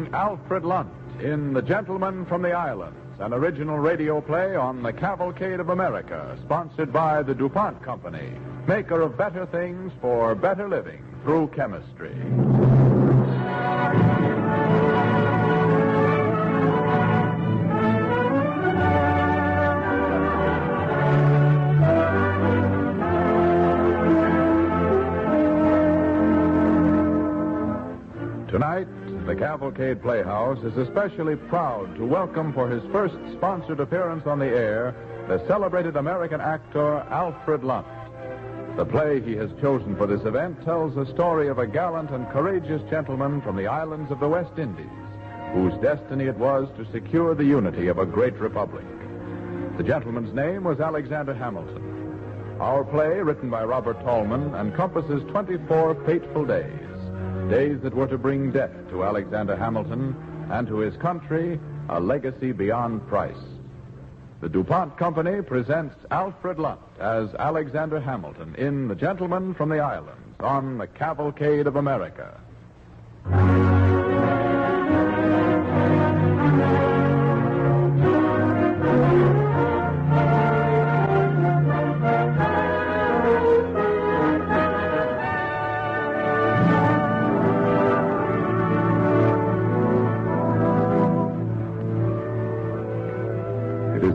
starring Alfred Lunt in The Gentleman from the Islands, an original radio play on the Cavalcade of America, sponsored by the DuPont Company, maker of better things for better living through chemistry. Tonight, the Cavalcade Playhouse is especially proud to welcome for his first sponsored appearance on the air the celebrated American actor Alfred Lunt. The play he has chosen for this event tells the story of a gallant and courageous gentleman from the islands of the West Indies, whose destiny it was to secure the unity of a great republic. The gentleman's name was Alexander Hamilton. Our play, written by Robert Tallman, encompasses 24 fateful days. Days that were to bring death to Alexander Hamilton and to his country a legacy beyond price. The DuPont Company presents Alfred Lunt as Alexander Hamilton in The Gentleman from the Islands on the Cavalcade of America.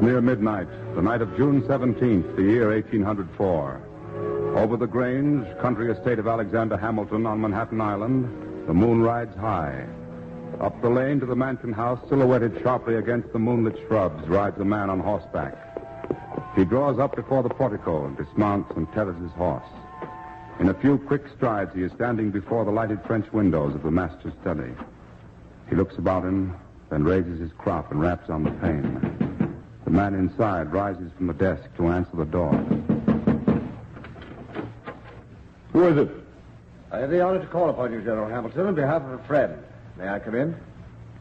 Near midnight, the night of June 17th, the year 1804. Over the Grange, country estate of Alexander Hamilton on Manhattan Island, the moon rides high. Up the lane to the mansion house, silhouetted sharply against the moonlit shrubs, rides a man on horseback. He draws up before the portico and dismounts and tethers his horse. In a few quick strides, he is standing before the lighted French windows of the master's study. He looks about him, then raises his crop and raps on the pane. The man inside rises from the desk to answer the door. Who is it? I have the honor to call upon you, General Hamilton, on behalf of a friend. May I come in?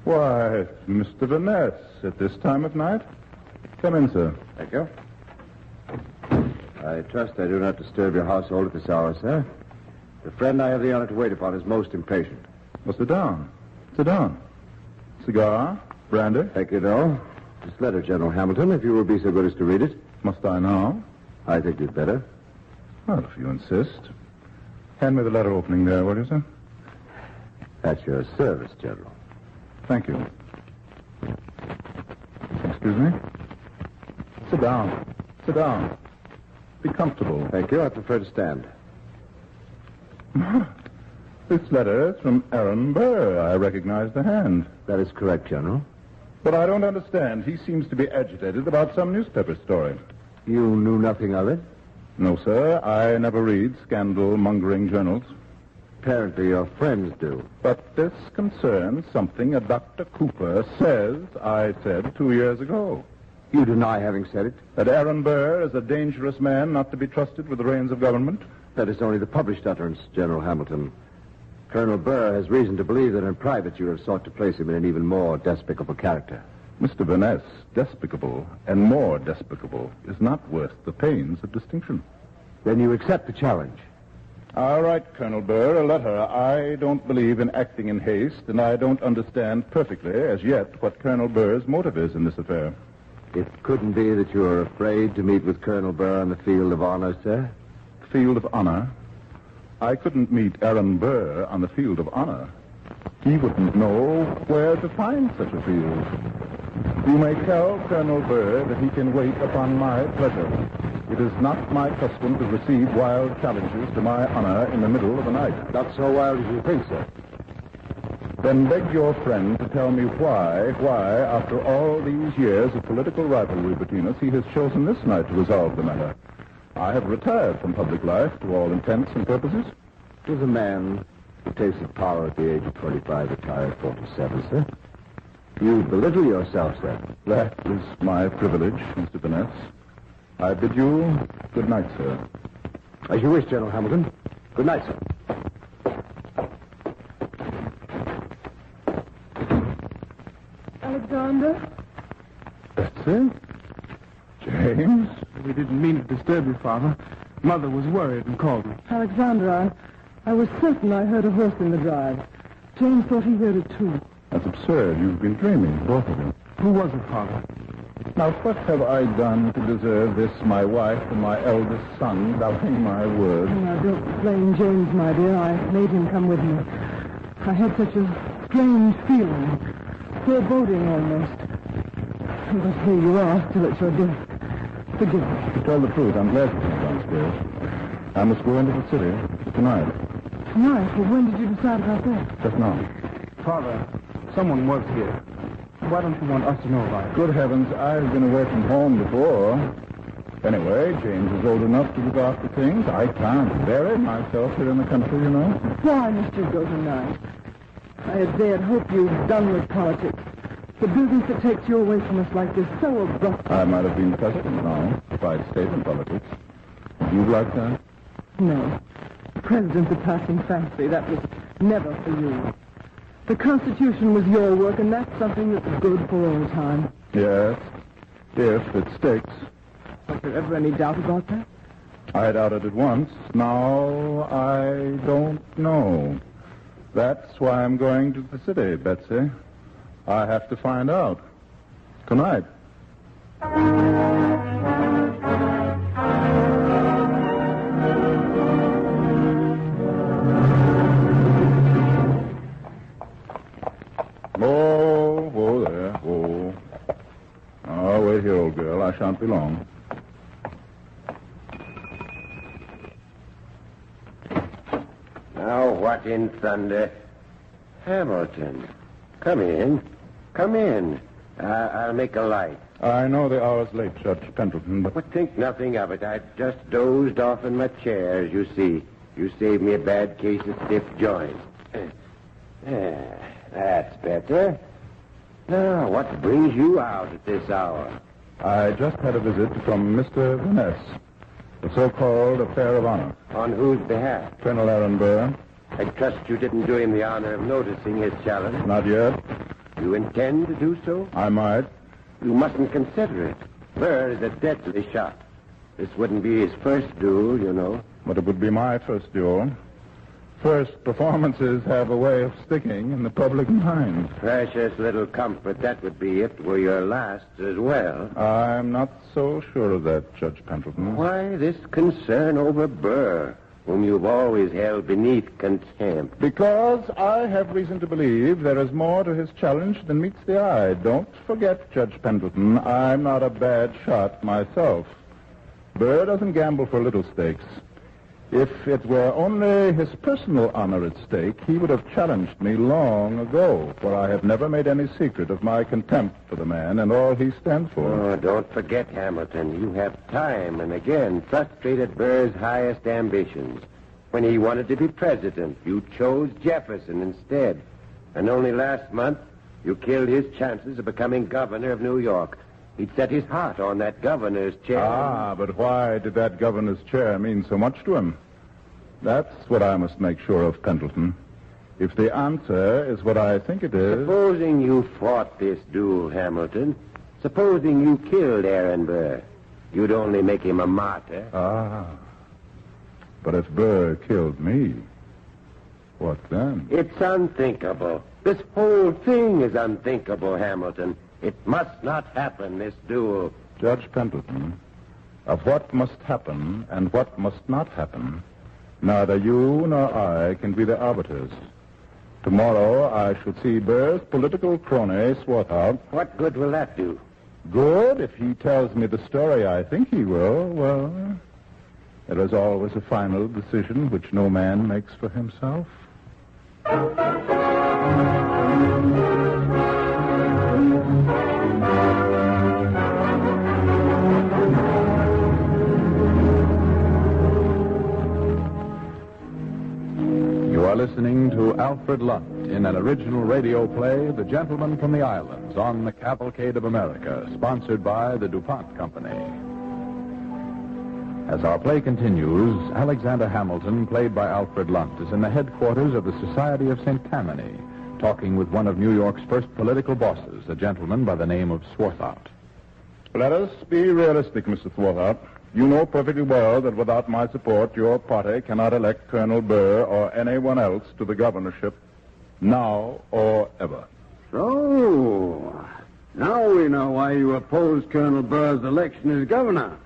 Why, Mr. Vaness, at this time of night? Come in, sir. Thank you. I trust I do not disturb your household at this hour, sir. The friend I have the honor to wait upon is most impatient. Well, sit down. Sit down. Cigar? Brandy? Thank you, no. This letter, General Hamilton, if you will be so good as to read it. Must I now? I think you'd better. Well, if you insist. Hand me the letter opening there, will you, sir? At your service, General. Thank you. Excuse me? Sit down. Sit down. Be comfortable. Thank you. I prefer to stand. This letter is from Aaron Burr. I recognize the hand. That is correct, General. But I don't understand. He seems to be agitated about some newspaper story. You knew nothing of it? No, sir. I never read scandal-mongering journals. Apparently your friends do. But this concerns something a Dr. Cooper says I said 2 years ago. You deny having said it? That Aaron Burr is a dangerous man not to be trusted with the reins of government? That is only the published utterance, General Hamilton. Colonel Burr has reason to believe that in private you have sought to place him in an even more despicable character. Mr. Vaness, despicable and more despicable is not worth the pains of distinction. Then you accept the challenge. All right, Colonel Burr, a letter. I don't believe in acting in haste, and I don't understand perfectly, as yet, what Colonel Burr's motive is in this affair. It couldn't be that you are afraid to meet with Colonel Burr on the field of honor, sir? Field of honor? I couldn't meet Aaron Burr on the field of honor. He wouldn't know where to find such a field. You may tell Colonel Burr that he can wait upon my pleasure. It is not my custom to receive wild challenges to my honor in the middle of the night. Not so wild as you think, sir. Then beg your friend to tell me why, after all these years of political rivalry between us, he has chosen this night to resolve the matter. I have retired from public life to all intents and purposes. Does a man who tasted power at the age of 25 retire at 47, sir? You belittle yourself, sir. That is my privilege, Mr. Vaness. I bid you good night, sir. As you wish, General Hamilton. Good night, sir. Alexander? That's it? James? We didn't mean to disturb you, Father. Mother was worried and called me. Alexander, I was certain I heard a horse in the drive. James thought he heard it, too. That's absurd. You've been dreaming, both of you. Who was it, Father? Now, what have I done to deserve this, my wife and my eldest son, doubting my word? Now, don't blame James, my dear. I made him come with me. I had such a strange feeling, foreboding almost. But here you are, still at your desk. Forgive me. To tell the truth, I'm glad you came downstairs. I must go into the city tonight. Tonight? Well, when did you decide about that? Just now. Father, someone was here. Why don't you want us to know about it? Good heavens, I've been away from home before. Anyway, James is old enough to look after things. I can't bury myself here in the country, you know. Why must you go tonight? I had dared hope you've done with politics. The business that takes you away from us like this so abrupt. I might have been president now, if I'd stayed in politics. Would you like that? No. The president's a passing fancy. That was never for you. The Constitution was your work, and that's something that's good for all time. Yes, if it sticks. Was there ever any doubt about that? I doubted it once. Now I don't know. That's why I'm going to the city, Betsy. I have to find out. Good night. Oh, there. Oh. Oh, wait here, old girl. I shan't be long. Now, what in thunder? Hamilton, come in. Come in. I'll make a light. I know the hour's late, Judge Pendleton, but... But think nothing of it. I just dozed off in my chair, as you see. You saved me a bad case of stiff joints. That's better. Now, what brings you out at this hour? I just had a visit from Mr. Vaness, the so-called affair of honor. On whose behalf? Colonel Aaron Burr. I trust you didn't do him the honor of noticing his challenge. Not yet. You intend to do so? I might. You mustn't consider it. Burr is a deadly shot. This wouldn't be his first duel, you know. But it would be my first duel. First performances have a way of sticking in the public mind. Precious little comfort that would be if it were your last as well. I'm not so sure of that, Judge Pendleton. Why this concern over Burr, whom you've always held beneath contempt? Because I have reason to believe there is more to his challenge than meets the eye. Don't forget, Judge Pendleton, I'm not a bad shot myself. Burr doesn't gamble for little stakes. If it were only his personal honor at stake, he would have challenged me long ago, for I have never made any secret of my contempt for the man and all he stands for. Oh, don't forget, Hamilton, you have time and again frustrated Burr's highest ambitions. When he wanted to be president, you chose Jefferson instead. And only last month, you killed his chances of becoming governor of New York. He'd set his heart on that governor's chair. Ah, but why did that governor's chair mean so much to him? That's what I must make sure of, Pendleton. If the answer is what I think it is... Supposing you fought this duel, Hamilton. Supposing you killed Aaron Burr. You'd only make him a martyr. Ah. But if Burr killed me, what then? It's unthinkable. This whole thing is unthinkable, Hamilton. It must not happen, this duel. Judge Pendleton, of what must happen and what must not happen, neither you nor I can be the arbiters. Tomorrow I shall see Burr's political crony Swarthout. What good will that do? Good, if he tells me the story I think he will. Well, there is always a final decision which no man makes for himself. You are listening to Alfred Lunt in an original radio play, The Gentleman from the Islands, on the Cavalcade of America, sponsored by the DuPont Company. As our play continues, Alexander Hamilton, played by Alfred Lunt, is in the headquarters of the Society of St. Tammany, talking with one of New York's first political bosses, a gentleman by the name of Swarthout. Let us be realistic, Mr. Swarthout. You know perfectly well that without my support, your party cannot elect Colonel Burr or anyone else to the governorship now or ever. So, now we know why you opposed Colonel Burr's election as governor.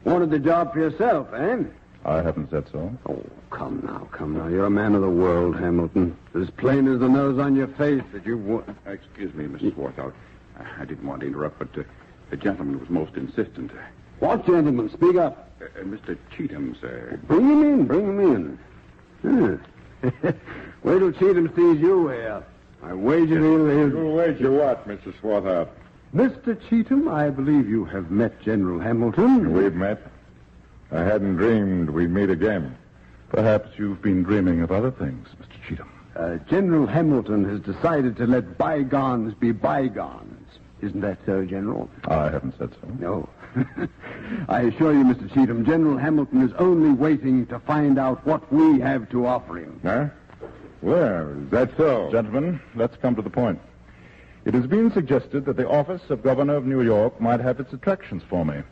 Wanted the job for yourself, eh? I haven't said so. Oh, come now. You're a man of the world, Hamilton. As plain as the nose on your face that you... Excuse me, Mrs. Swarthout. I didn't want to interrupt, but the gentleman was most insistent. What gentleman? Speak up. Mr. Cheatham, sir. Bring him in. Wait till Cheatham sees you here. I wager he'll... You'll wager what, Mrs. Swarthout? Mr. Cheatham, I believe you have met General Hamilton. We've met. I hadn't dreamed we'd meet again. Perhaps you've been dreaming of other things, Mr. Cheatham. General Hamilton has decided to let bygones be bygones. Isn't that so, General? I haven't said so. No. I assure you, Mr. Cheatham, General Hamilton is only waiting to find out what we have to offer him. Huh? Well, is that so? Gentlemen, let's come to the point. It has been suggested that the office of Governor of New York might have its attractions for me.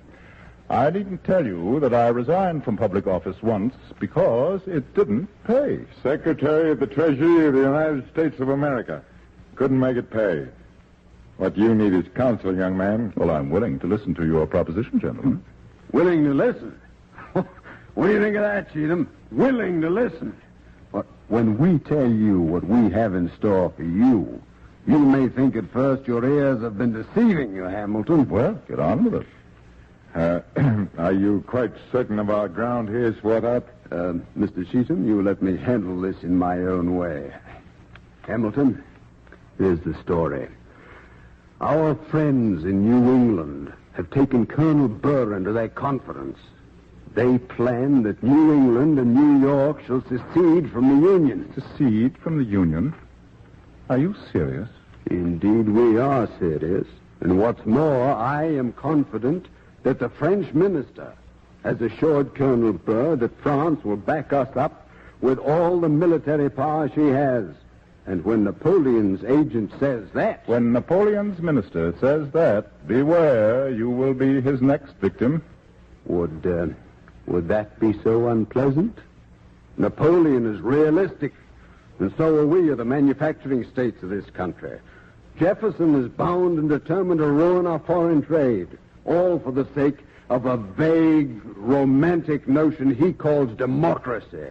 I needn't tell you that I resigned from public office once because it didn't pay. Secretary of the Treasury of the United States of America. Couldn't make it pay. What you need is counsel, young man. Well, I'm willing to listen to your proposition, gentlemen. Willing to listen? What do you think of that, Cheatham? Willing to listen. But when we tell you what we have in store for you, you may think at first your ears have been deceiving you, Hamilton. Well, get on with it. Are you quite certain of our ground here, Swarthout? Mr. Cheatham, you let me handle this in my own way. Hamilton, here's the story. Our friends in New England have taken Colonel Burr into their confidence. They plan that New England and New York shall secede from the Union. Secede from the Union? Are you serious? Indeed, we are serious. And what's more, I am confident that the French minister has assured Colonel Burr that France will back us up with all the military power she has. And when Napoleon's agent says that... When Napoleon's minister says that, beware, you will be his next victim. Would that be so unpleasant? Napoleon is realistic, and so are we of the manufacturing states of this country. Jefferson is bound and determined to ruin our foreign trade, all for the sake of a vague, romantic notion he calls democracy.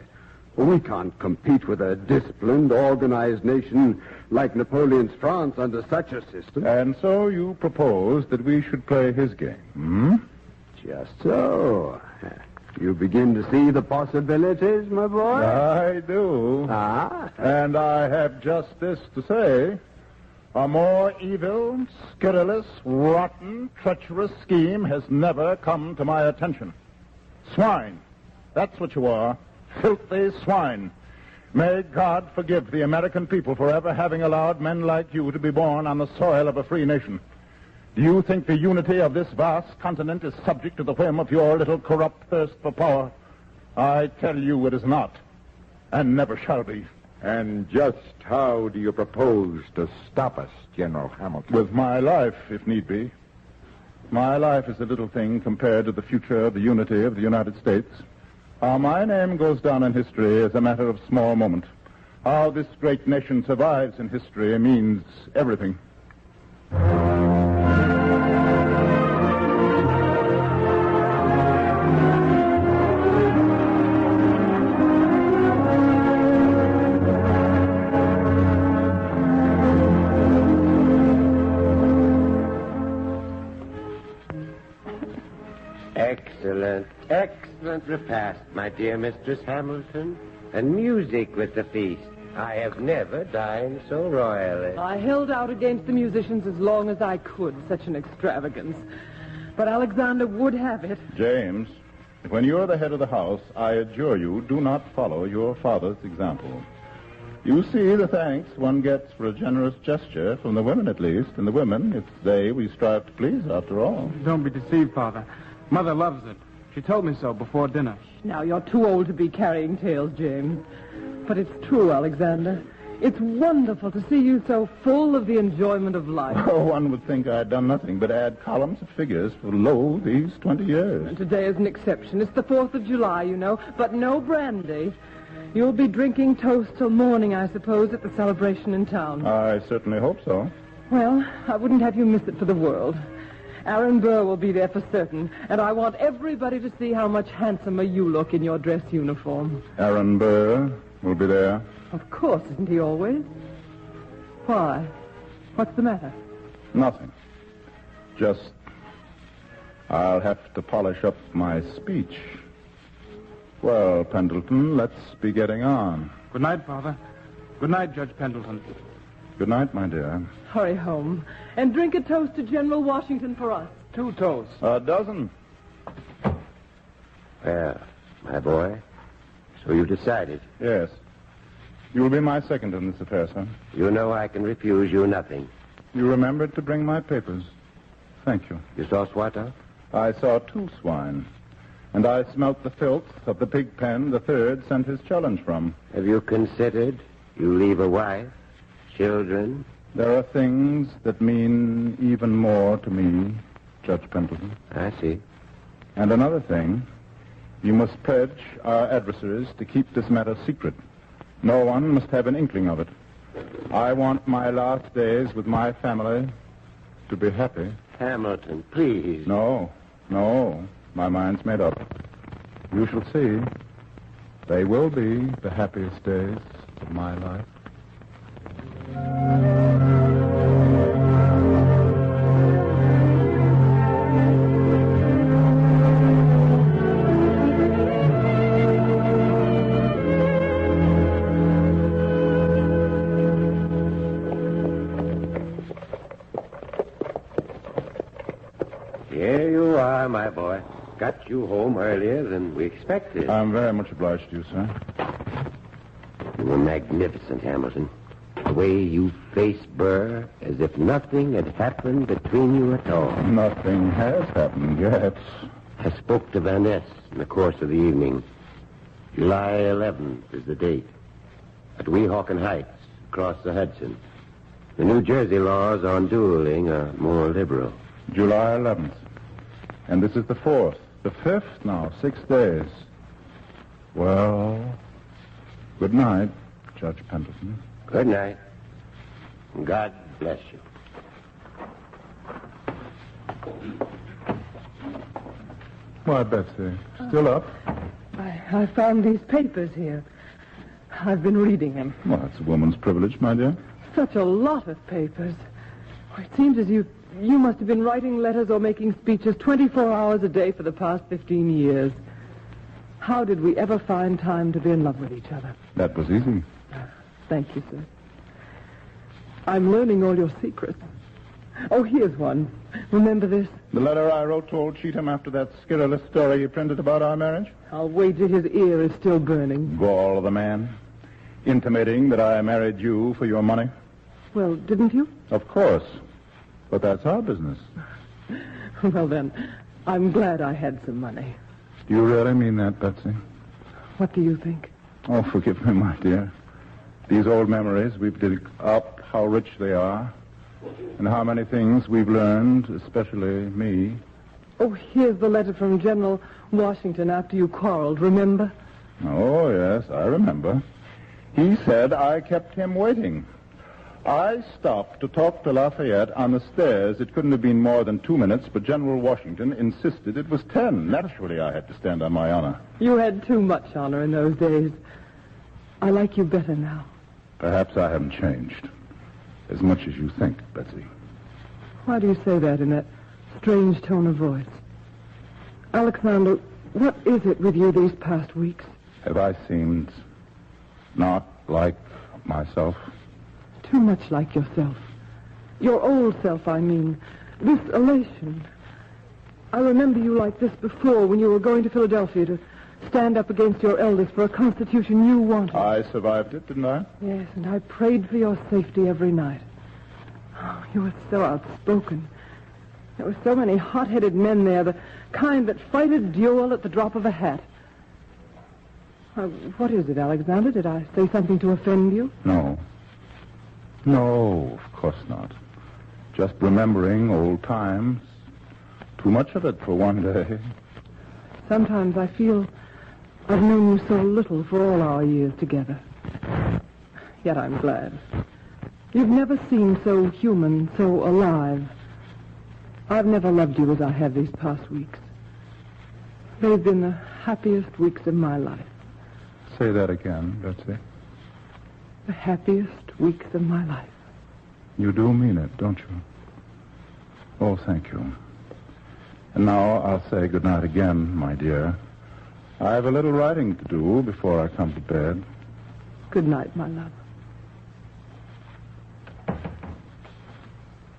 We can't compete with a disciplined, organized nation like Napoleon's France under such a system. And so you propose that we should play his game, hmm? Just so. You begin to see the possibilities, my boy? I do. Ah? And I have just this to say. A more evil, scurrilous, rotten, treacherous scheme has never come to my attention. Swine. That's what you are. Filthy swine. May God forgive the American people for ever having allowed men like you to be born on the soil of a free nation. Do you think the unity of this vast continent is subject to the whim of your little corrupt thirst for power? I tell you it is not, and never shall be. And just how do you propose to stop us, General Hamilton? With my life, if need be. My life is a little thing compared to the future of the unity of the United States. How my name goes down in history is a matter of small moment. How this great nation survives in history means everything. Excellent repast, my dear Mistress Hamilton. And music with the feast. I have never dined so royally. I held out against the musicians as long as I could, such an extravagance. But Alexander would have it. James, when you're the head of the house, I adjure you, do not follow your father's example. You see the thanks one gets for a generous gesture, from the women at least. And the women, it's they we strive to please, after all. Don't be deceived, Father. Mother loves it. She told me so before dinner. Now, you're too old to be carrying tales, James. But it's true, Alexander. It's wonderful to see you so full of the enjoyment of life. Oh, one would think I had done nothing but add columns of figures for, lo, these 20 years. And today is an exception. It's the 4th of July, you know, but no brandy. You'll be drinking toast till morning, I suppose, at the celebration in town. I certainly hope so. Well, I wouldn't have you miss it for the world. Aaron Burr will be there for certain, and I want everybody to see how much handsomer you look in your dress uniform. Aaron Burr will be there. Of course, isn't he always? Why? What's the matter? Nothing. Just, I'll have to polish up my speech. Well, Pendleton, let's be getting on. Good night, Father. Good night, Judge Pendleton. Good night, my dear. Hurry home and drink a toast to General Washington for us. 2 toasts. A dozen. Well, my boy, so you decided. Yes. You will be my second in this affair, sir. You know I can refuse you nothing. You remembered to bring my papers. Thank you. You saw Swatow? I saw 2 swine. And I smelt the filth of the pig pen the third sent his challenge from. Have you considered you leave a wife, children? There are things that mean even more to me, Judge Pendleton. I see. And another thing, you must pledge our adversaries to keep this matter secret. No one must have an inkling of it. I want my last days with my family to be happy. Hamilton, please. No. My mind's made up. You shall see. They will be the happiest days of my life. Here you are, my boy. Got you home earlier than we expected. I'm very much obliged to you, sir. You were magnificent, Hamilton. The way you faced Burr as if nothing had happened between you at all. Nothing has happened yet. I spoke to Van Ness in the course of the evening. July 11th is the date. At Weehawken Heights, across the Hudson. The New Jersey laws on dueling are more liberal. July 11th. And this is the 4th. The 5th now, 6 days. Well, good night, Judge Pendleton. Good night. God bless you. Why, Betsy, still up? I found these papers here. I've been reading them. Well, it's a woman's privilege, my dear. Such a lot of papers. It seems as you must have been writing letters or making speeches 24 hours a day for the past 15 years. How did we ever find time to be in love with each other? That was easy. Thank you, sir. I'm learning all your secrets. Oh, here's one. Remember this? The letter I wrote to old Cheatham after that scurrilous story he printed about our marriage? I'll wager his ear is still burning. Gall of the man. Intimating that I married you for your money. Well, didn't you? Of course. But that's our business. Well, then, I'm glad I had some money. Do you really mean that, Betsy? What do you think? Oh, forgive me, my dear. These old memories we've dug up, how rich they are, and how many things we've learned, especially me. Oh, here's the letter from General Washington after you quarreled, remember? Oh, yes, I remember. He said I kept him waiting. I stopped to talk to Lafayette on the stairs. It couldn't have been more than 2 minutes, but General Washington insisted it was 10. Naturally, I had to stand on my honor. You had too much honor in those days. I like you better now. Perhaps I haven't changed as much as you think, Betsy. Why do you say that in that strange tone of voice? Alexander, what is it with you these past weeks? Have I seemed not like myself? Too much like yourself. Your old self, I mean. This elation. I remember you like this before when you were going to Philadelphia to stand up against your elders for a constitution you wanted. I survived it, didn't I? Yes, and I prayed for your safety every night. Oh, you were so outspoken. There were so many hot-headed men there, the kind that fight a duel at the drop of a hat. What is it, Alexander? Did I say something to offend you? No. No, of course not. Just remembering old times. Too much of it for one day. Sometimes I feel I've known you so little for all our years together. Yet I'm glad. You've never seemed so human, so alive. I've never loved you as I have these past weeks. They've been the happiest weeks of my life. Say that again, Betsy. The happiest weeks of my life. You do mean it, don't you? Oh, thank you. And now I'll say good night again, my dear. I have a little writing to do before I come to bed. Good night, my love.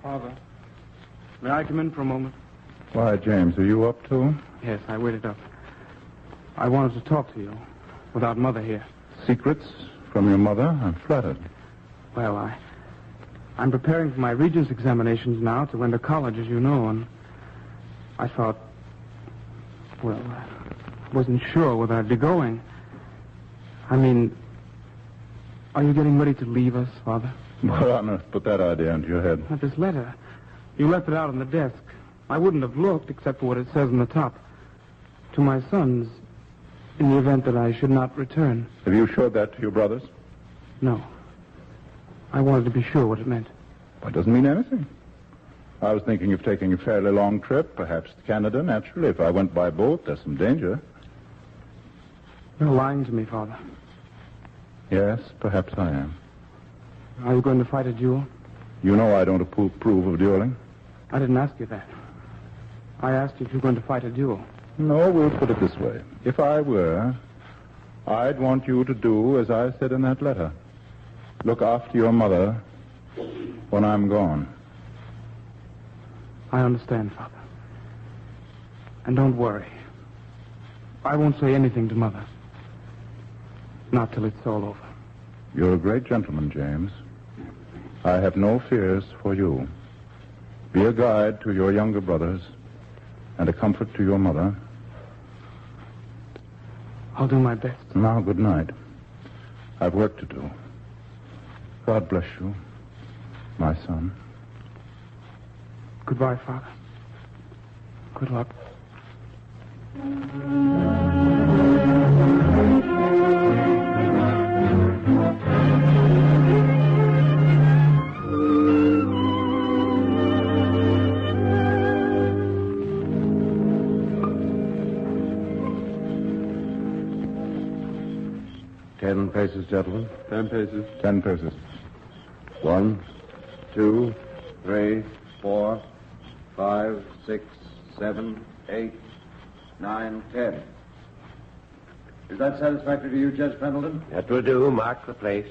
Father, may I come in for a moment? Why, James, are you up too? Yes, I waited up. I wanted to talk to you without Mother here. Secrets from your mother? I'm flattered. Well, I'm preparing for my Regents examinations now to enter college, as you know, and I thought, well, I wasn't sure whether I'd be going. I mean, are you getting ready to leave us, Father? What on earth put that idea into your head? Not this letter. You left it out on the desk. I wouldn't have looked except for what it says on the top. To my sons, in the event that I should not return. Have you showed that to your brothers? No. I wanted to be sure what it meant. Well, it doesn't mean anything. I was thinking of taking a fairly long trip, perhaps to Canada, naturally. If I went by boat, there's some danger. You're lying to me, Father. Yes, perhaps I am. Are you going to fight a duel? You know I don't approve of dueling. I didn't ask you that. I asked you if you were going to fight a duel. No, we'll put it this way. If I were, I'd want you to do as I said in that letter. Look after your mother when I'm gone. I understand, Father. And don't worry. I won't say anything to Mother. Not till it's all over. You're a great gentleman, James. I have no fears for you. Be a guide to your younger brothers and a comfort to your mother. I'll do my best. Now, good night. I've work to do. God bless you, my son. Goodbye, Father. Good luck. 10 paces, gentlemen. 10 paces. 10 paces. 1, 2, 3, 4, 5, 6, 7, 8, 9, 10. Is that satisfactory to you, Judge Pendleton? That will do. Mark the place.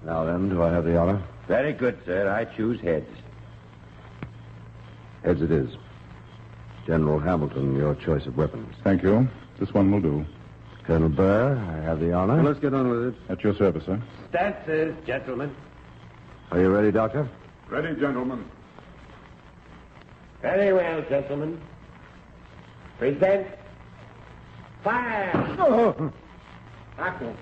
Now then, do I have the honor? Very good, sir. I choose heads. Heads it is. General Hamilton, your choice of weapons. Thank you. This one will do. Colonel Burr, I have the honor. Well, let's get on with it. At your service, sir. Stances, gentlemen. Are you ready, Doctor? Ready, gentlemen. Very well, gentlemen. Present. Fire! Oh. Doctor.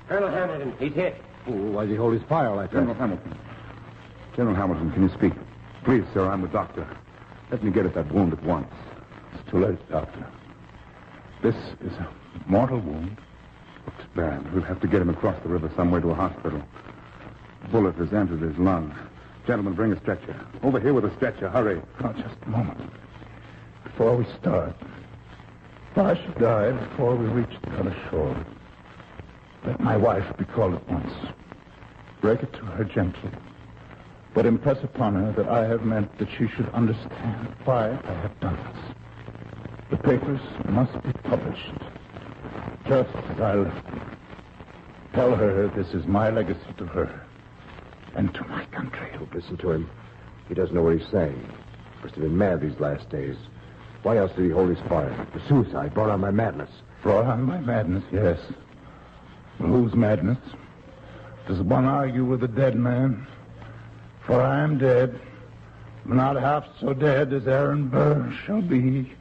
Colonel Hamilton, he's hit. Oh, why did he hold his fire like that? General Hamilton. General Hamilton, can you speak? Please, sir, I'm the doctor. Let me get at that wound at once. It's too late, Doctor. This is a mortal wound. Looks bad. We'll have to get him across the river somewhere to a hospital. The bullet has entered his lung. Gentlemen, bring a stretcher. Over here with a stretcher. Hurry. Now, just a moment. Before we start, Pa should die before we reach the other shore. Let my wife be called at once. Break it to her gently, but impress upon her that I have meant that she should understand why I have done this. The papers must be published, just as I left them. Tell her this is my legacy to her and to my country. Don't listen to him. He doesn't know what he's saying. Must have been mad these last days. Why else did he hold his fire? The suicide brought on my madness. Brought on my madness, yes. Well, whose madness? Does one argue with a dead man? For I am dead, but not half so dead as Aaron Burr shall be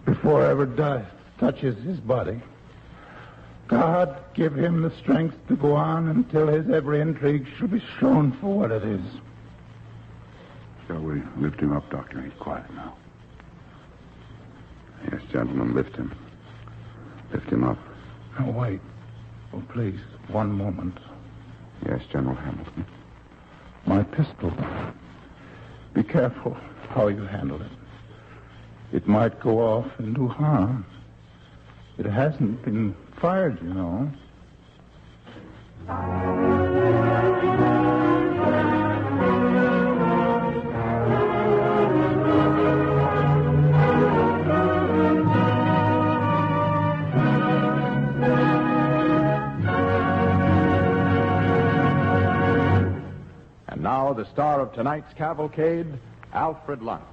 before ever death touches his body. God give him the strength to go on until his every intrigue shall be shown for what it is. Shall we lift him up, Doctor? He's quiet now. Yes, gentlemen, lift him. Lift him up. Oh, wait. Oh, please, one moment. Yes, General Hamilton. My pistol. Be careful how you handle it. It might go off and do harm. It hasn't been fired, you know. And now the star of tonight's cavalcade, Alfred Lunt.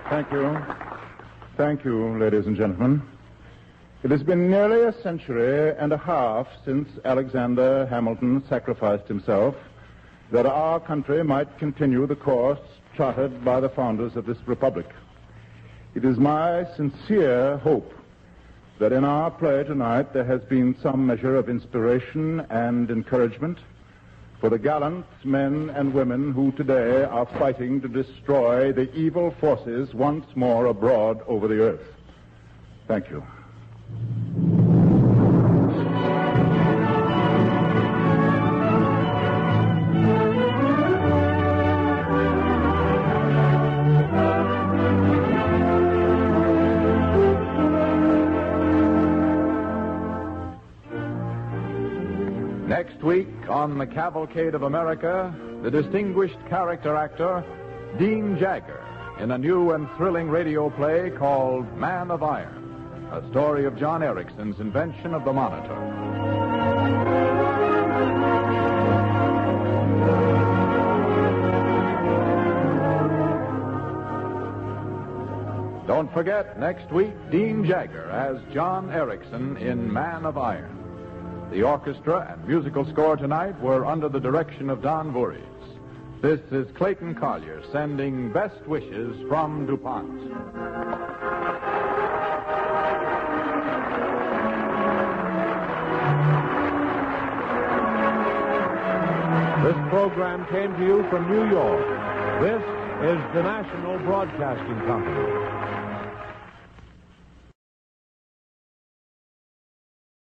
Thank you. Thank you, ladies and gentlemen. It has been nearly a century and a half since Alexander Hamilton sacrificed himself that our country might continue the course charted by the founders of this republic. It is my sincere hope that in our play tonight there has been some measure of inspiration and encouragement for the gallant men and women who today are fighting to destroy the evil forces once more abroad over the earth. Thank you. Next week on the Cavalcade of America, the distinguished character actor Dean Jagger in a new and thrilling radio play called Man of Iron, a story of John Ericsson's invention of the monitor. Don't forget, next week, Dean Jagger as John Ericsson in Man of Iron. The orchestra and musical score tonight were under the direction of Don Voorhees. This is Clayton Collier sending best wishes from DuPont. This program came to you from New York. This is the National Broadcasting Company.